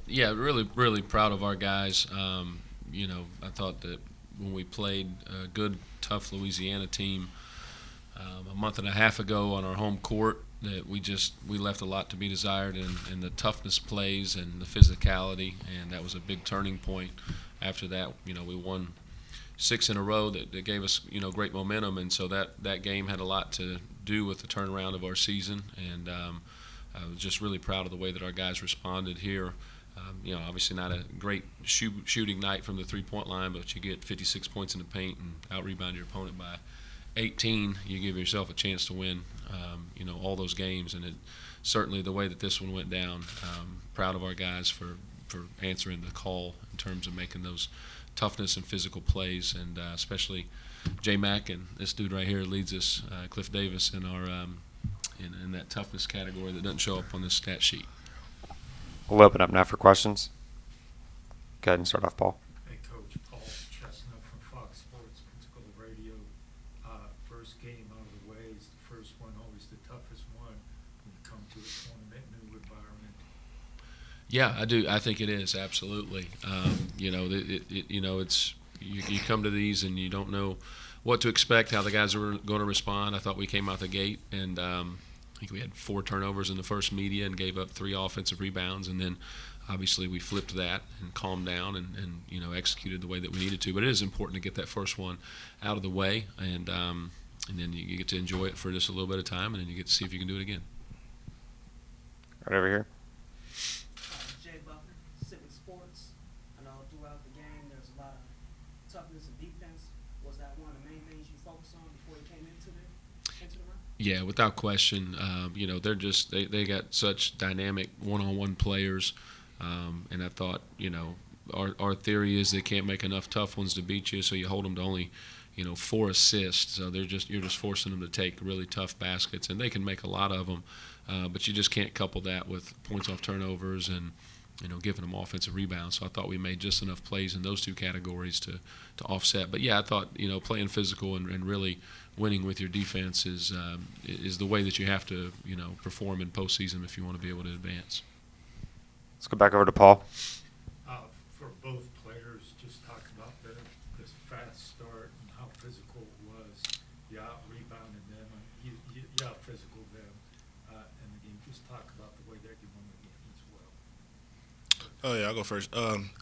Yeah, really, really proud of our guys. I thought that when we played a good, tough Louisiana team a month and a half ago on our home court, that we left a lot to be desired in the toughness plays and the physicality, and that was a big turning point. After that, we won six in a row that gave us great momentum, and so that game had a lot to do with the turnaround of our season. And I was just really proud of the way that our guys responded here. Obviously not a great shooting night from the 3-point line, but you get 56 points in the paint and out rebound your opponent by 18. You give yourself a chance to win, all those games. And it certainly the way that this one went down. Proud of our guys for answering the call in terms of making those toughness and physical plays, and especially J Mack and this dude right here leads us, Cliff Davis, in our in that toughness category that doesn't show up on this stat sheet. We'll open up now for questions. Go ahead and start off, Paul. Hey, Coach. Paul Chestnut from Fox Sports, Pensacola Radio. First game out of the way is the first one, always the toughest one when you come to a tournament, new environment. Yeah, I do. I think it is absolutely. It's you come to these and you don't know what to expect, how the guys are going to respond. I thought we came out the gate and I think we had 4 turnovers in the first media and gave up 3 offensive rebounds, and then obviously we flipped that and calmed down and executed the way that we needed to. But it is important to get that first one out of the way, and then you get to enjoy it for just a little bit of time, and then you get to see if you can do it again. Right over here. Jay Butler, Civic Sports. I know throughout the game there's a lot of toughness and defense. Was that one of the main things you focused on before you came into the run? Yeah, without question. They're just they got such dynamic one-on-one players, and I thought our theory is they can't make enough tough ones to beat you, so you hold them to only 4 assists. So you're just forcing them to take really tough baskets, and they can make a lot of them, but you just can't couple that with points off turnovers and giving them offensive rebounds. So I thought we made just enough plays in those 2 categories to offset. But yeah, I thought playing physical and really winning with your defense is the way that you have to perform in postseason if you want to be able to advance. Let's go back over to Paul. For both players, just talk about this fast start and how physical it was. You out-rebounded them, you out-physical them in the game. Just talk about the way that you won the game as well. Oh yeah, I'll go first.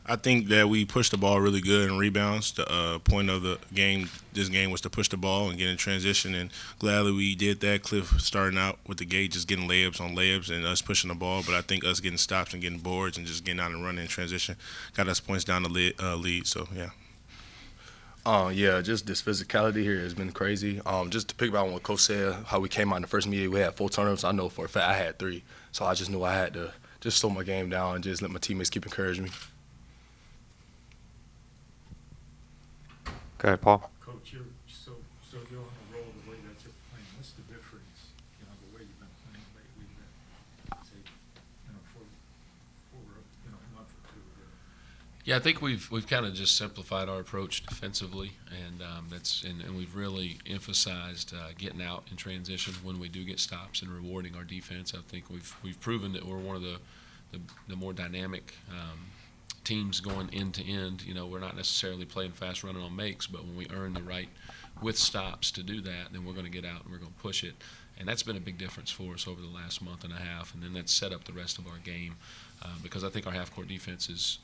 I think that we pushed the ball really good in rebounds. The point of the game, this game, was to push the ball and get in transition, and gladly we did that. Cliff starting out with the gate, just getting layups on layups, and us pushing the ball. But I think us getting stops and getting boards and just getting out and running in transition got us points down the lead. So yeah. Yeah, just this physicality here has been crazy. Just to pick up on what Coach said, how we came out in the first meeting, we had 4 turnovers. I know for a fact I had 3, so I just knew I had to just slow my game down and just let my teammates keep encouraging me. Go ahead, Paul. Coach, you're you're on a roll the way that you're playing. What's the difference, the way you've been playing lately than, say, for a month or 2 ago? Yeah, I think we've kind of just simplified our approach defensively, and and we've really emphasized getting out in transition when we do get stops and rewarding our defense. I think we've proven that we're one of the more dynamic teams going end to end. We're not necessarily playing fast running on makes, but when we earn the right with stops to do that, then we're going to get out and we're going to push it. And that's been a big difference for us over the last month and a half, and then that's set up the rest of our game because I think our half-court defense is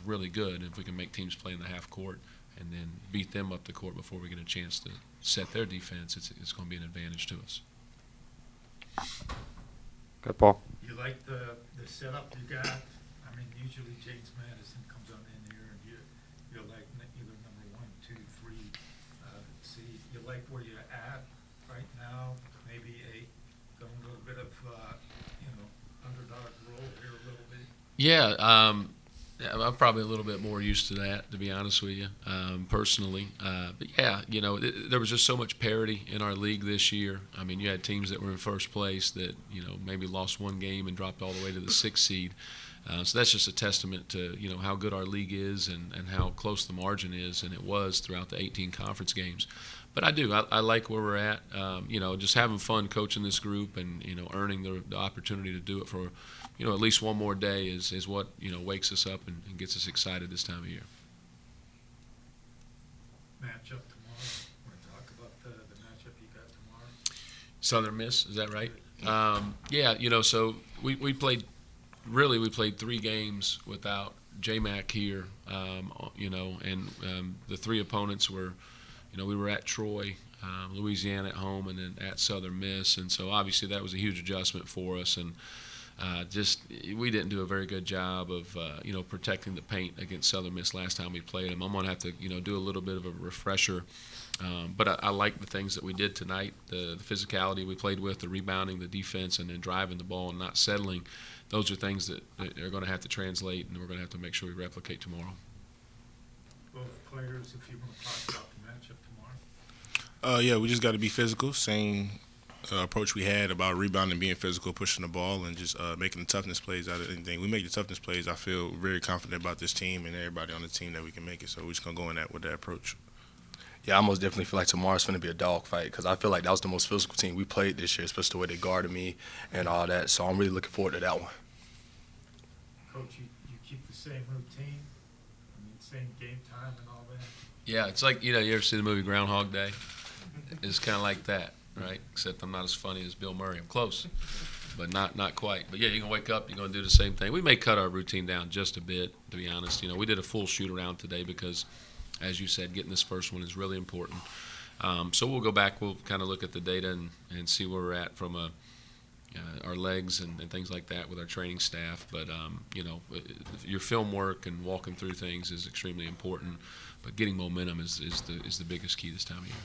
really good. And if we can make teams play in the half-court and then beat them up the court before we get a chance to set their defense, it's going to be an advantage to us. Good, Paul. You like the setup you got? I mean, usually James Madison comes on in here, and you're like either number 1, 2, 3 seed. You like where you're at right now? Maybe going a little bit of underdog role here a little bit. Yeah, I'm probably a little bit more used to that, to be honest with you, personally. But yeah, there was just so much parity in our league this year. I mean, you had teams that were in first place that maybe lost 1 game and dropped all the way to the 6th seed. So that's just a testament to how good our league is and how close the margin is, and it was throughout the 18 conference games. But I like where we're at. Just having fun coaching this group and earning the opportunity to do it for at least one more day is what wakes us up and gets us excited this time of year. Matchup tomorrow. Want to talk about the matchup you got tomorrow? Southern Miss, is that right? Yeah, so we played 3 games without J-Mac here, and the 3 opponents were, we were at Troy, Louisiana at home, and then at Southern Miss, and so obviously that was a huge adjustment for us, and we didn't do a very good job of protecting the paint against Southern Miss last time we played them. I'm gonna have to do a little bit of a refresher, but I like the things that we did tonight, the physicality we played with, the rebounding, the defense, and then driving the ball and not settling. Those are things that are going to have to translate, and we're going to have to make sure we replicate tomorrow. Both players, if you want to talk about the matchup tomorrow. Yeah, we just got to be physical. Same approach we had about rebounding, being physical, pushing the ball, and just making the toughness plays out of anything. We make the toughness plays. I feel very confident about this team and everybody on the team that we can make it. So we're just going to go in with that approach. Yeah, I most definitely feel like tomorrow's going to be a dog fight because I feel like that was the most physical team we played this year, especially the way they guarded me and all that. So I'm really looking forward to that one. Coach, you keep the same routine? I mean, same game time and all that? Yeah, it's like, you ever see the movie Groundhog Day? It's kind of like that, right? Except I'm not as funny as Bill Murray. I'm close, but not quite. But yeah, you're going to wake up, you're going to do the same thing. We may cut our routine down just a bit, to be honest. We did a full shoot around today because, as you said, getting this first one is really important. So we'll go back, we'll kind of look at the data and see where we're at from our legs and things like that with our training staff. But, your film work and walking through things is extremely important. But getting momentum is the biggest key this time of year.